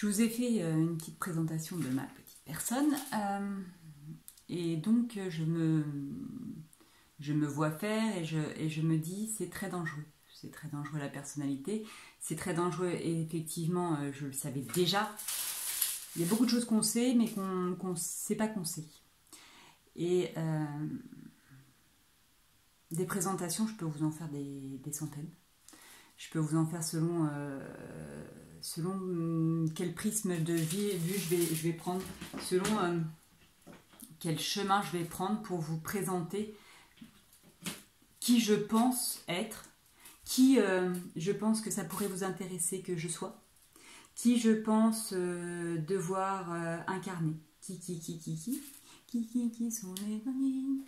Je vous ai fait une petite présentation de ma petite personne et donc je me vois faire et je me dis c'est très dangereux. C'est très dangereux la personnalité, c'est très dangereux et effectivement je le savais déjà. Il y a beaucoup de choses qu'on sait mais qu'on ne sait pas qu'on sait. Et des présentations, je peux vous en faire des centaines. Je peux vous en faire selon quel prisme de vue je vais prendre, selon quel chemin je vais prendre pour vous présenter qui je pense être, qui je pense que ça pourrait vous intéresser que je sois, qui je pense devoir incarner, qui sont les amis,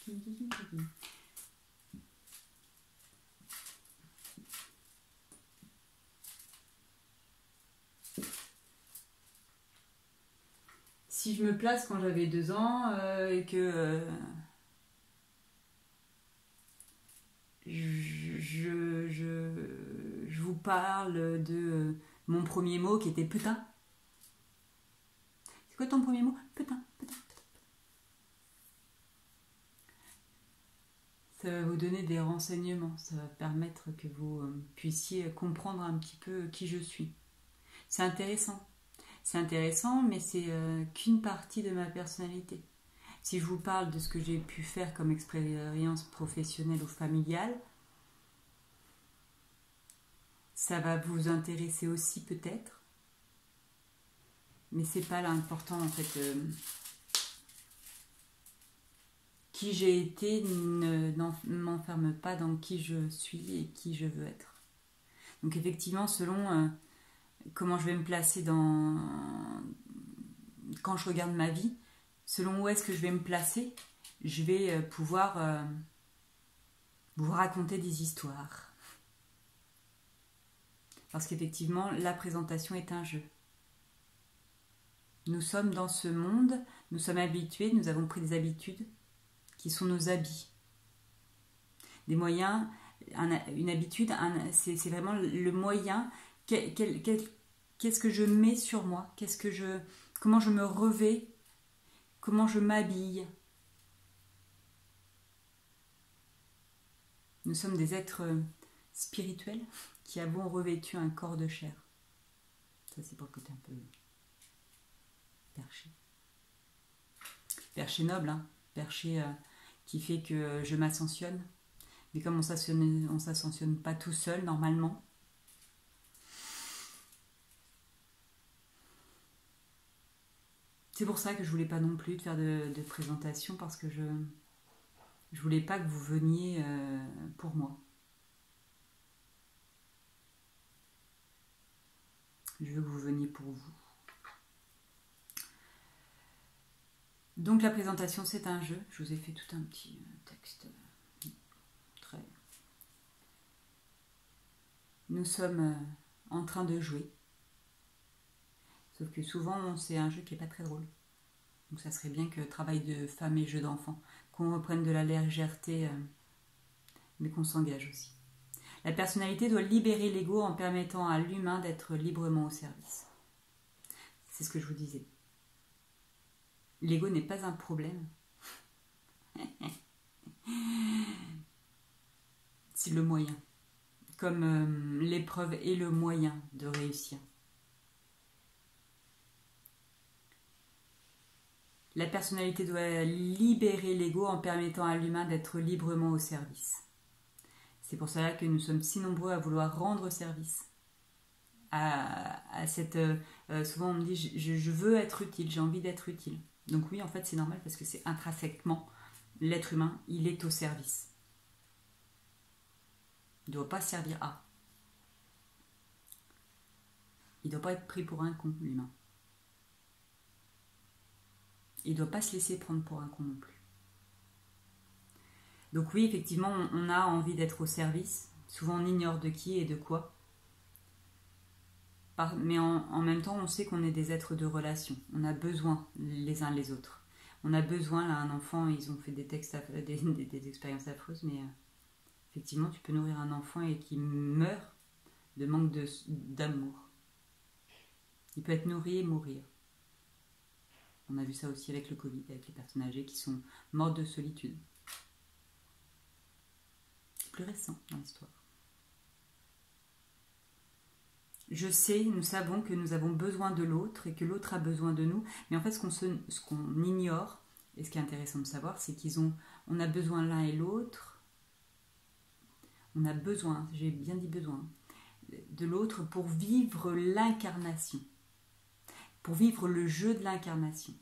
qui. Si je me place quand j'avais 2 ans et que je vous parle de mon premier mot qui était putain. C'est quoi ton premier mot? Putain. Ça va vous donner des renseignements, ça va permettre que vous puissiez comprendre un petit peu qui je suis. C'est intéressant. C'est intéressant, mais c'est qu'une partie de ma personnalité. Si je vous parle de ce que j'ai pu faire comme expérience professionnelle ou familiale, ça va vous intéresser aussi peut-être, mais c'est pas l'important en fait. Qui j'ai été ne m'enferme pas dans qui je suis et qui je veux être. Donc effectivement, selon comment je vais me placer quand je regarde ma vie, selon où est-ce que je vais me placer, je vais pouvoir vous raconter des histoires. Parce qu'effectivement, la présentation est un jeu. Nous sommes dans ce monde, nous sommes habitués, nous avons pris des habitudes qui sont nos habits. Des moyens, une habitude, c'est vraiment le moyen. Qu'est-ce que je mets sur moi? Comment je me revais? Comment je m'habille? Nous sommes des êtres spirituels qui avons revêtu un corps de chair. Ça, c'est pour le côté un peu perché. Perché noble, hein. Perché qui fait que je m'ascensionne. Mais comme on s'ascensionne pas tout seul, normalement, c'est pour ça que je voulais pas non plus faire de présentation, parce que je voulais pas que vous veniez pour moi. Je veux que vous veniez pour vous. Donc la présentation, c'est un jeu. Je vous ai fait tout un petit texte très... Nous sommes en train de jouer. Sauf que souvent, c'est un jeu qui n'est pas très drôle. Donc ça serait bien que travail de femme et jeu d'enfant, qu'on reprenne de la légèreté, mais qu'on s'engage aussi. La personnalité doit libérer l'ego en permettant à l'humain d'être librement au service. C'est ce que je vous disais. L'ego n'est pas un problème. C'est le moyen. Comme l'épreuve est le moyen de réussir. La personnalité doit libérer l'ego en permettant à l'humain d'être librement au service. C'est pour cela que nous sommes si nombreux à vouloir rendre service. Souvent on me dit je veux être utile, j'ai envie d'être utile. Donc oui, en fait c'est normal parce que c'est intrinsèquement l'être humain, il est au service. Il ne doit pas servir à. Il ne doit pas être pris pour un con, l'humain. Il ne doit pas se laisser prendre pour un con non plus. Donc oui, effectivement, on a envie d'être au service. Souvent, on ignore de qui et de quoi. Mais en même temps, on sait qu'on est des êtres de relation. On a besoin les uns les autres. On a besoin, là, un enfant, ils ont fait des expériences affreuses, mais effectivement, tu peux nourrir un enfant et qui meurt de manque d'amour. Il peut être nourri et mourir. On a vu ça aussi avec le Covid, avec les personnes âgées qui sont mortes de solitude. C'est plus récent dans l'histoire. Je sais, nous savons que nous avons besoin de l'autre et que l'autre a besoin de nous. Mais en fait, ce qu'on ignore, et ce qui est intéressant de savoir, c'est on a besoin l'un et l'autre. On a besoin, j'ai bien dit besoin, de l'autre pour vivre l'incarnation. Pour vivre le jeu de l'incarnation.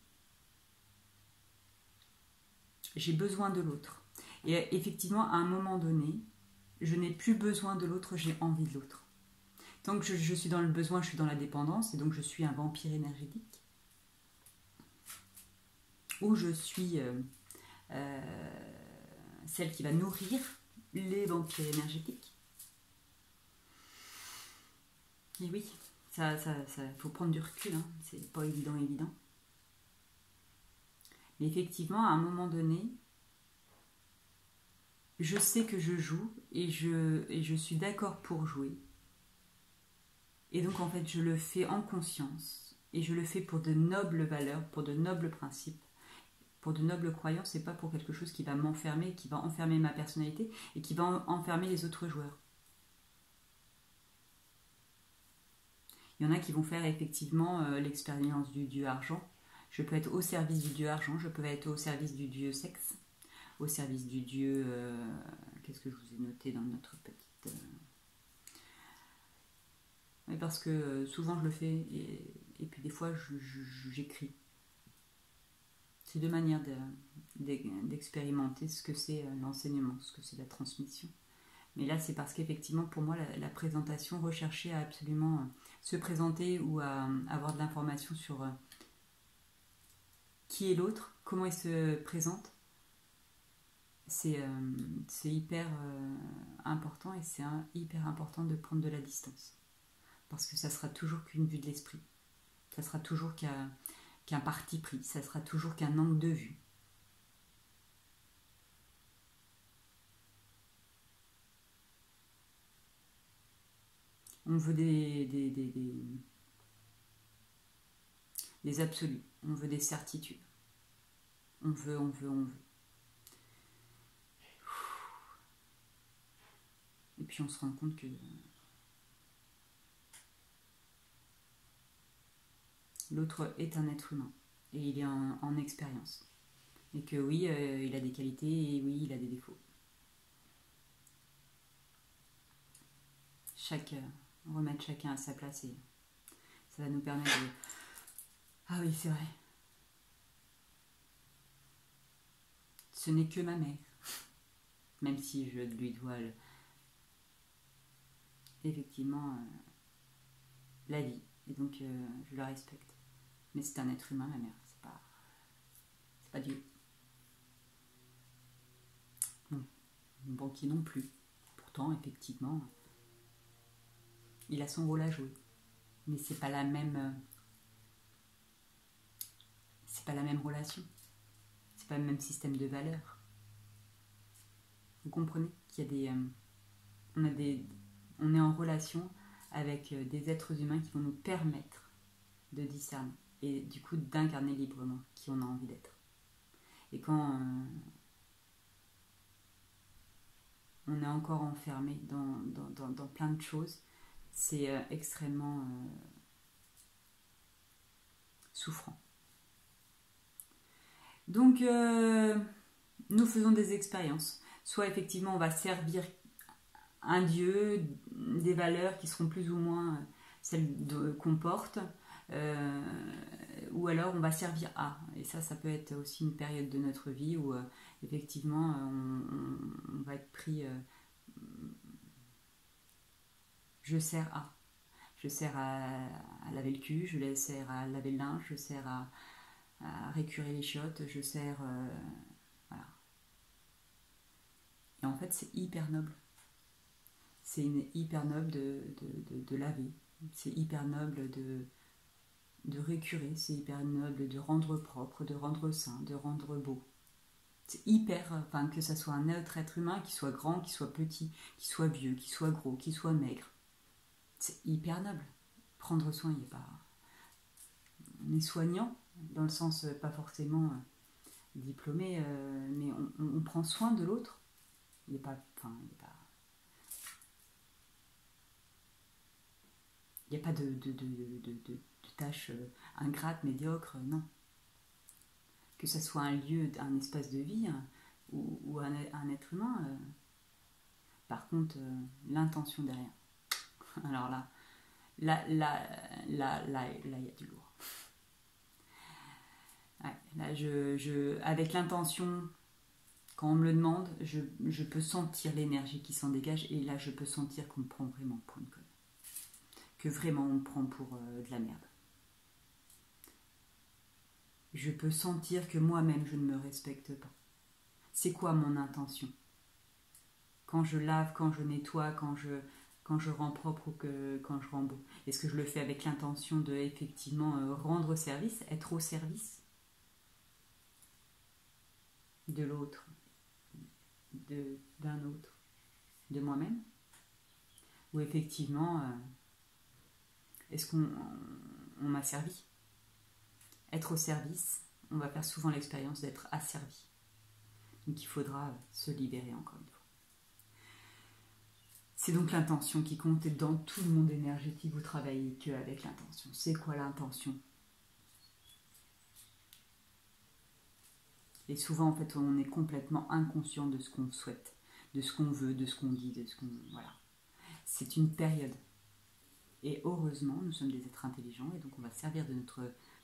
J'ai besoin de l'autre. Et effectivement, à un moment donné, je n'ai plus besoin de l'autre, j'ai envie de l'autre. Tant que je suis dans le besoin, je suis dans la dépendance, et donc je suis un vampire énergétique. Ou je suis celle qui va nourrir les vampires énergétiques. Et oui, ça faut prendre du recul, hein. C'est pas évident. Mais effectivement, à un moment donné, je sais que je joue et je suis d'accord pour jouer. Et donc en fait, je le fais en conscience et je le fais pour de nobles valeurs, pour de nobles principes, pour de nobles croyances et pas pour quelque chose qui va m'enfermer, qui va enfermer ma personnalité et qui va enfermer les autres joueurs. Il y en a qui vont faire effectivement l'expérience du dieu argent. Je peux être au service du dieu argent, je peux être au service du dieu sexe, au service du dieu... qu'est-ce que je vous ai noté dans notre petite... Oui, parce que souvent je le fais et puis des fois j'écris. C'est deux manières d'expérimenter ce que c'est l'enseignement, ce que c'est la transmission. Mais là, c'est parce qu'effectivement, pour moi, la présentation recherchée à absolument se présenter ou à avoir de l'information sur qui est l'autre, comment il se présente, c'est hyper important et c'est hyper important de prendre de la distance. Parce que ça sera toujours qu'une vue de l'esprit. Ça sera toujours qu'un parti pris. Ça sera toujours qu'un angle de vue. On veut des absolus. On veut des certitudes. On veut. Et puis on se rend compte que l'autre est un être humain. Et il est en expérience. Et que oui, il a des qualités et oui, il a des défauts. Remettre chacun à sa place et ça va nous permettre de... Ah oui, c'est vrai. Ce n'est que ma mère. Même si je lui dois effectivement la vie. Et donc je la respecte. Mais c'est un être humain, ma mère. C'est pas Dieu. Non. Mon banquier non plus. Pourtant, effectivement, il a son rôle à jouer. Mais c'est pas la même relation. C'est pas le même système de valeurs. Vous comprenez qu'il y a on est en relation avec des êtres humains qui vont nous permettre de discerner et du coup d'incarner librement qui on a envie d'être. Et quand on est encore enfermé dans plein de choses, c'est extrêmement souffrant. Donc, nous faisons des expériences. Soit effectivement, on va servir un dieu, des valeurs qui seront plus ou moins celles qu'on porte, ou alors on va servir à. Et ça peut être aussi une période de notre vie où effectivement on va être pris... je sers à. Je sers à laver le cul, je sers à laver le linge, je sers à récurer les chiottes, je sers... voilà. Et en fait, c'est hyper noble. C'est hyper noble de laver. C'est hyper noble de récurer. C'est hyper noble de rendre propre, de rendre sain, de rendre beau. C'est hyper... Enfin, que ça soit un autre être humain, qui soit grand, qui soit petit, qui soit vieux, qui soit gros, qui soit maigre. C'est hyper noble. Prendre soin, il n'y a pas... est soignant, dans le sens pas forcément diplômé, mais on prend soin de l'autre. Il n'est pas, enfin, il n'y a pas de tâches ingrates, médiocres, non. Que ce soit un lieu, un espace de vie ou un être humain. Par contre, l'intention derrière. Alors là, il y a du lourd. Ouais, là, avec l'intention, quand on me le demande, je peux sentir l'énergie qui s'en dégage et là, je peux sentir qu'on me prend vraiment pour une conne. Que vraiment on me prend pour de la merde. Je peux sentir que moi-même, je ne me respecte pas. C'est quoi mon intention? Quand je lave, quand je nettoie, quand je rends propre ou quand je rends beau. Est-ce que je le fais avec l'intention de effectivement rendre service, être au service de l'autre, d'un autre, de moi-même? Ou effectivement, est-ce qu'on m'a servi? Être au service, on va faire souvent l'expérience d'être asservi. Donc il faudra se libérer encore une fois. C'est donc l'intention qui compte et dans tout le monde énergétique, vous travaillez qu'avec l'intention. C'est quoi l'intention? Et souvent, en fait, on est complètement inconscient de ce qu'on souhaite, de ce qu'on veut, de ce qu'on dit, de ce qu'on... Voilà. C'est une période. Et heureusement, nous sommes des êtres intelligents et donc on va servir de notre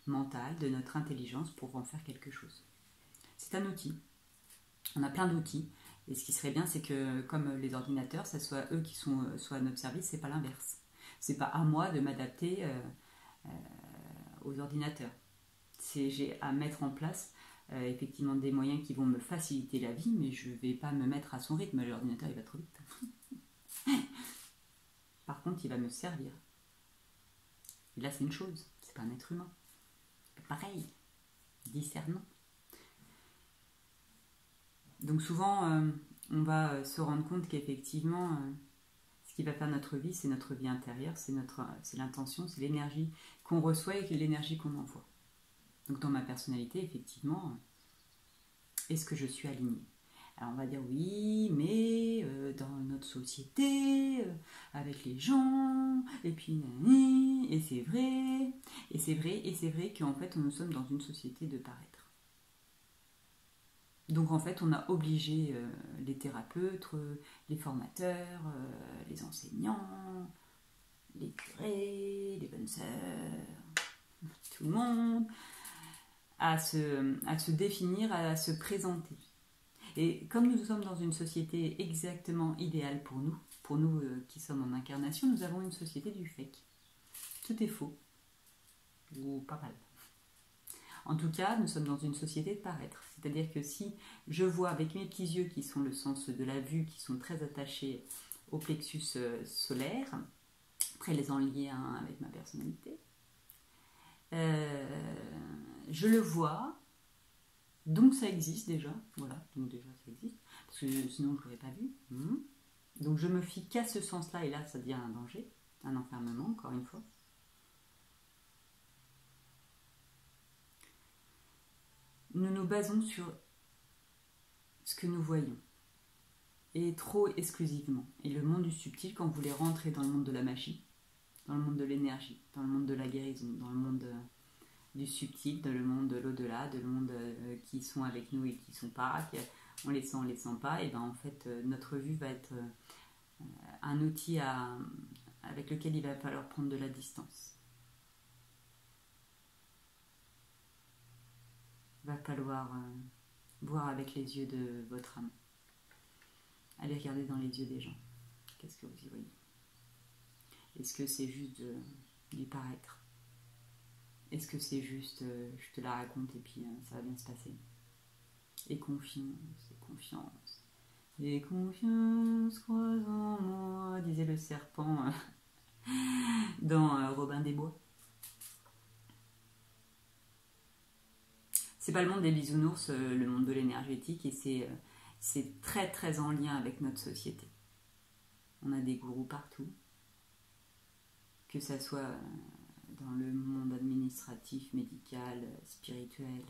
mental, de notre intelligence pour en faire quelque chose. C'est un outil. On a plein d'outils. Et ce qui serait bien, c'est que comme les ordinateurs, ça soit eux qui soient à notre service, c'est pas l'inverse. C'est pas à moi de m'adapter aux ordinateurs. J'ai à mettre en place effectivement des moyens qui vont me faciliter la vie, mais je vais pas me mettre à son rythme. L'ordinateur, il va trop vite. Par contre, il va me servir. Et là, c'est une chose. C'est pas un être humain. Pareil. Discernement. Donc souvent, on va se rendre compte qu'effectivement, ce qui va faire notre vie, c'est notre vie intérieure, c'est l'intention, c'est l'énergie qu'on reçoit et l'énergie qu'on envoie. Donc dans ma personnalité, effectivement, est-ce que je suis alignée? Alors on va dire oui, mais dans notre société, avec les gens, et puis et c'est vrai, et c'est vrai qu'en fait nous sommes dans une société de paraître. Donc en fait, on a obligé les thérapeutes, les formateurs, les enseignants, les curés, les bonnes sœurs, tout le monde, à se définir, à se présenter. Et comme nous sommes dans une société exactement idéale pour nous qui sommes en incarnation, nous avons une société du fake. Tout est faux, ou pas mal. En tout cas, nous sommes dans une société de paraître. C'est-à-dire que si je vois avec mes petits yeux qui sont le sens de la vue, qui sont très attachés au plexus solaire, très les en lien avec ma personnalité, je le vois, donc ça existe déjà. Voilà, donc déjà ça existe, parce que sinon je ne l'aurais pas vu. Donc je me fie qu'à ce sens-là, et là ça devient un danger, un enfermement, encore une fois. Nous nous basons sur ce que nous voyons, et trop exclusivement. Et le monde du subtil, quand vous voulez rentrer dans le monde de la magie, dans le monde de l'énergie, dans le monde de la guérison, dans le monde du subtil, dans le monde de l'au-delà, dans le monde qui sont avec nous et qui ne sont pas, on les sent pas, et bien en fait notre vue va être un outil avec lequel il va falloir prendre de la distance. Va falloir voir avec les yeux de votre âme. Allez regarder dans les yeux des gens. Qu'est-ce que vous y voyez? Est-ce que c'est juste du paraître? Est-ce que c'est juste je te la raconte et puis ça va bien se passer? Et confiance, et confiance. Et confiance croise en moi, disait le serpent dans Robin des Bois. C'est pas le monde des bisounours, le monde de l'énergétique, et c'est très très en lien avec notre société. On a des gourous partout, que ça soit dans le monde administratif, sportif, médical, spirituel,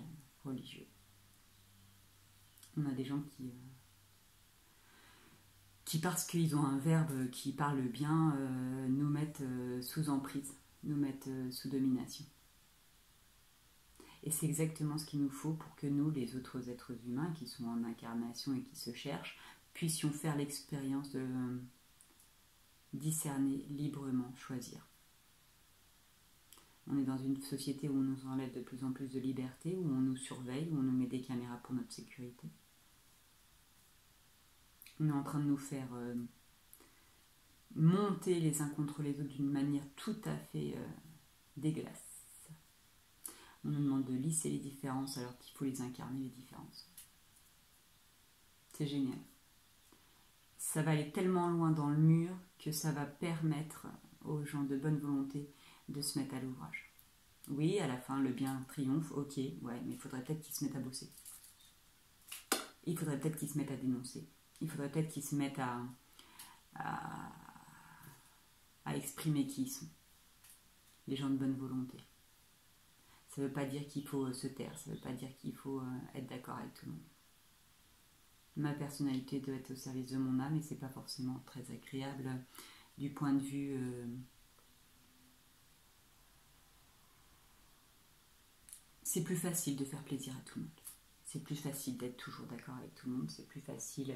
religieux. On a des gens qui parce qu'ils ont un verbe qui parle bien, nous mettent sous emprise, nous mettent sous domination. Et c'est exactement ce qu'il nous faut pour que nous, les autres êtres humains qui sont en incarnation et qui se cherchent, puissions faire l'expérience de discerner librement, choisir. On est dans une société où on nous enlève de plus en plus de liberté, où on nous surveille, où on nous met des caméras pour notre sécurité. On est en train de nous faire monter les uns contre les autres d'une manière tout à fait dégueulasse. On nous demande de lisser les différences alors qu'il faut les incarner, les différences. C'est génial. Ça va aller tellement loin dans le mur que ça va permettre aux gens de bonne volonté de se mettre à l'ouvrage. Oui, à la fin, le bien triomphe, ok, ouais, mais il faudrait peut-être qu'ils se mettent à bosser. Il faudrait peut-être qu'ils se mettent à dénoncer. Il faudrait peut-être qu'ils se mettent à exprimer qui ils sont. Les gens de bonne volonté. Ça ne veut pas dire qu'il faut se taire, ça ne veut pas dire qu'il faut être d'accord avec tout le monde. Ma personnalité doit être au service de mon âme et c'est pas forcément très agréable du point de vue c'est plus facile de faire plaisir à tout le monde. C'est plus facile d'être toujours d'accord avec tout le monde, c'est plus facile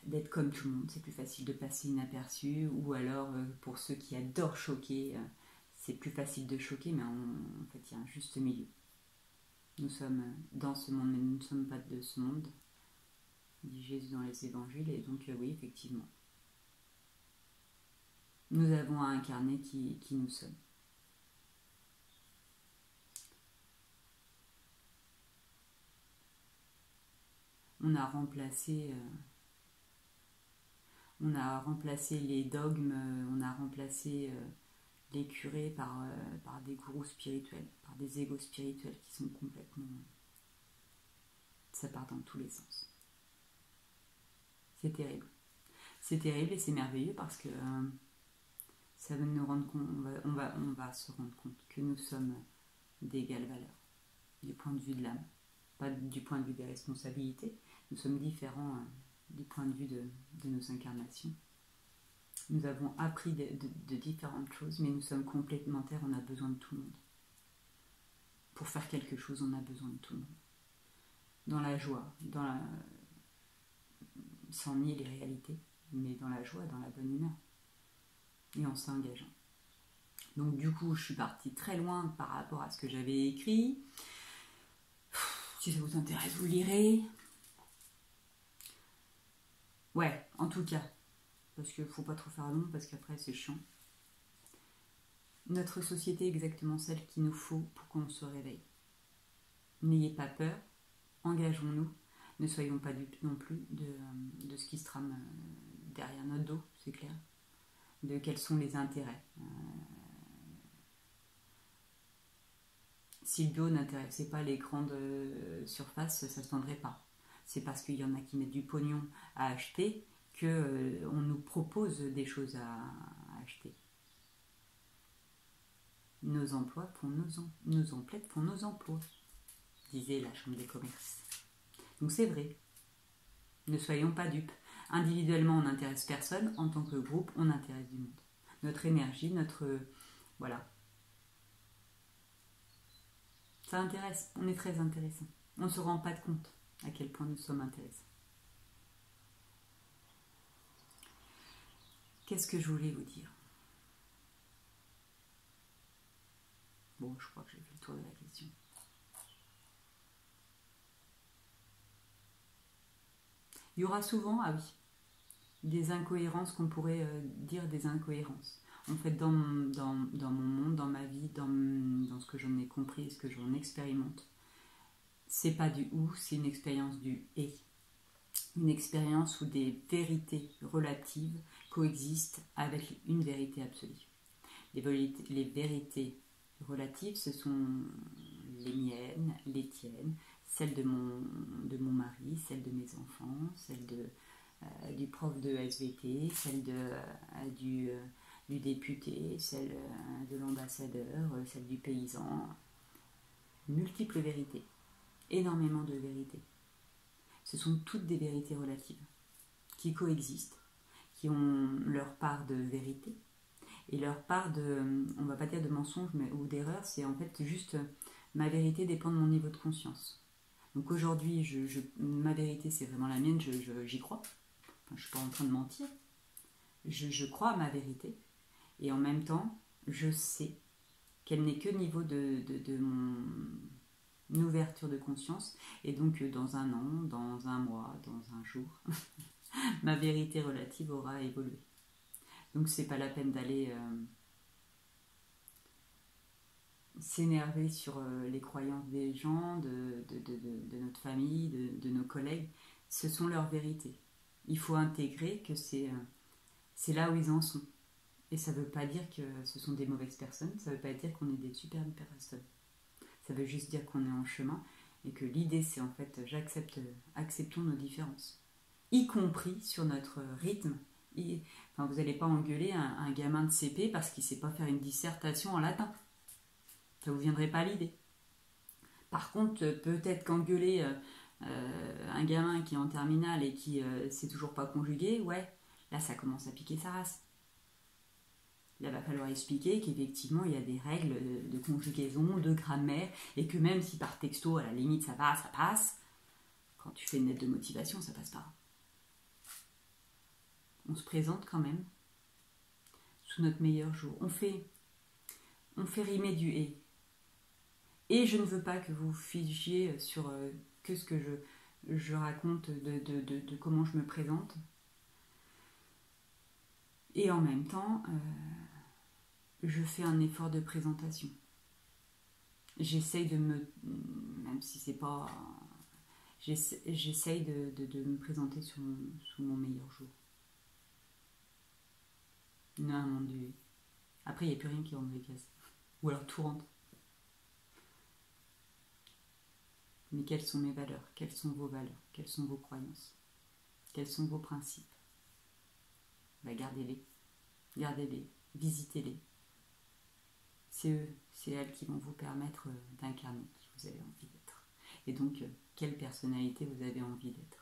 d'être comme tout le monde, c'est plus facile de passer inaperçu, ou alors pour ceux qui adorent choquer, c'est plus facile de choquer, mais en fait il y a un juste milieu. Nous sommes dans ce monde, mais nous ne sommes pas de ce monde, dit Jésus dans les évangiles, et donc oui, effectivement, nous avons à incarner qui nous sommes. On a remplacé les dogmes, on a remplacé les curés par des gourous spirituels, par des égos spirituels qui sont complètement... Ça part dans tous les sens. C'est terrible. C'est terrible et c'est merveilleux parce que ça va nous rendre compte, on va se rendre compte que nous sommes d'égale valeur, du point de vue de l'âme, pas du point de vue des responsabilités. Nous sommes différents du point de vue de nos incarnations. Nous avons appris de différentes choses, mais nous sommes complémentaires, on a besoin de tout le monde. Pour faire quelque chose, on a besoin de tout le monde. Dans la joie, sans nier les réalités, mais dans la joie, dans la bonne humeur, et en s'engageant. Donc du coup, je suis partie très loin par rapport à ce que j'avais écrit. Si ça vous intéresse, vous lirez. Ouais, en tout cas, parce qu'il ne faut pas trop faire long, parce qu'après c'est chiant. Notre société est exactement celle qu'il nous faut pour qu'on se réveille. N'ayez pas peur, engageons-nous, ne soyons pas dupes non plus de ce qui se trame derrière notre dos, c'est clair, de quels sont les intérêts. Si le bio n'intéressait pas les grandes surfaces, ça ne se vendrait pas. C'est parce qu'il y en a qui mettent du pognon à acheter qu'on nous propose des choses à acheter. Nos emplois font nos emplettes font nos emplois, disait la Chambre des commerces. Donc c'est vrai. Ne soyons pas dupes. Individuellement, on n'intéresse personne. En tant que groupe, on intéresse du monde. Notre énergie, voilà. Ça intéresse. On est très intéressant. On ne se rend pas compte à quel point nous sommes intéressants. Qu'est-ce que je voulais vous dire ? Bon, je crois que j'ai fait le tour de la question. Il y aura souvent, des incohérences qu'on pourrait dire des incohérences. En fait, dans mon monde, dans ma vie, dans ce que j'en ai compris, ce que j'en expérimente, c'est pas du ou, c'est une expérience du et. Une expérience où des vérités relatives coexistent avec une vérité absolue. Les vérités relatives, ce sont les miennes, les tiennes, celles de mon mari, celles de mes enfants, celles du prof de SVT, celles de du député, celle de l'ambassadeur, celle du paysan. Multiples vérités, énormément de vérités. Ce sont toutes des vérités relatives qui coexistent, qui ont leur part de vérité et leur part de, on va pas dire de mensonge ou d'erreur, c'est en fait juste ma vérité dépend de mon niveau de conscience. Donc aujourd'hui, ma vérité c'est vraiment la mienne, j'y crois. Enfin, je ne suis pas en train de mentir. Je crois à ma vérité et en même temps, je sais qu'elle n'est que niveau de mon ouverture de conscience et donc dans un an, dans un mois, dans un jour, ma vérité relative aura évolué. Donc c'est pas la peine d'aller s'énerver sur les croyances des gens, de notre famille, de nos collègues. Ce sont leurs vérités. Il faut intégrer que c'est là où ils en sont. Et ça ne veut pas dire que ce sont des mauvaises personnes, ça ne veut pas dire qu'on est des super personnes. Ça veut juste dire qu'on est en chemin et que l'idée c'est en fait acceptons nos différences. Y compris sur notre rythme. Enfin, vous n'allez pas engueuler un gamin de CP parce qu'il ne sait pas faire une dissertation en latin. Ça ne vous viendrait pas à l'idée. Par contre, peut-être qu'engueuler un gamin qui est en terminale et qui ne sait toujours pas conjuguer, ouais, là ça commence à piquer sa race. Là, il va falloir expliquer qu'effectivement, il y a des règles de conjugaison, de grammaire, et que même si par texto, à la limite, ça passe, quand tu fais une lettre de motivation, ça passe pas. On se présente quand même sous notre meilleur jour. On fait rimer du « et ». Et je ne veux pas que vous figiez sur que ce que je raconte de comment je me présente. Et en même temps, je fais un effort de présentation. J'essaye de même si c'est pas... J'essaye de me présenter sous mon meilleur jour. Non, mon Dieu. Après, il n'y a plus rien qui rentre dans les cases. Ou alors tout rentre. Mais quelles sont mes valeurs? Quelles sont vos valeurs? Quelles sont vos croyances? Quels sont vos principes? Ben, gardez-les. Gardez-les. Visitez-les. C'est eux, c'est elles qui vont vous permettre d'incarner qui vous avez envie d'être. Et donc, quelle personnalité vous avez envie d'être?